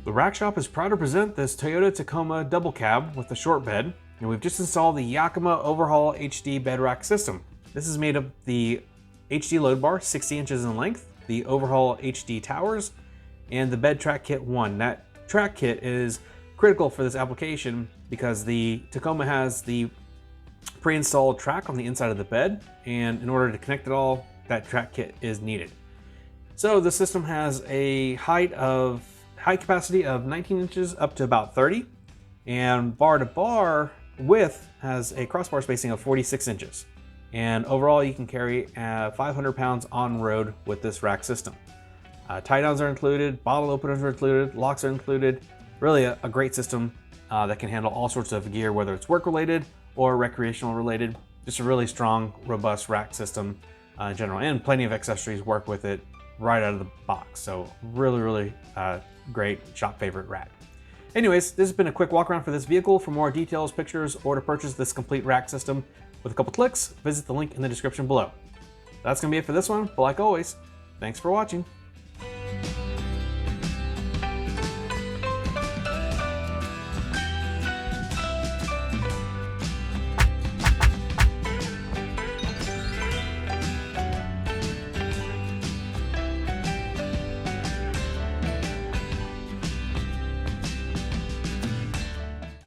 The Rack Shop is proud to present this Toyota Tacoma double cab with a short bed, and we've just installed the Yakima OverHaul HD bed rack system. This is made of the HD load bar, 60 inches in length, the OverHaul HD towers, and the bed track kit 1. That track kit is critical for this application because the Tacoma has the pre-installed track on the inside of the bed, and in order to connect it all, that track kit is needed. So the system has a height capacity of 19 inches up to about 30, and bar to bar width has a crossbar spacing of 46 inches. And overall, you can carry 500 pounds on road with this rack system. Tie downs are included, bottle openers are included, locks are included. Really a great system that can handle all sorts of gear, whether it's work related or recreational related. Just a really strong, robust rack system in general, and plenty of accessories work with it right out of the box. So really great shop favorite rack. Anyways, this has been a quick walk around for this vehicle. For more details, pictures, or to purchase this complete rack system with a couple clicks, visit the link in the description below. That's gonna be it for this one, but like always, thanks for watching.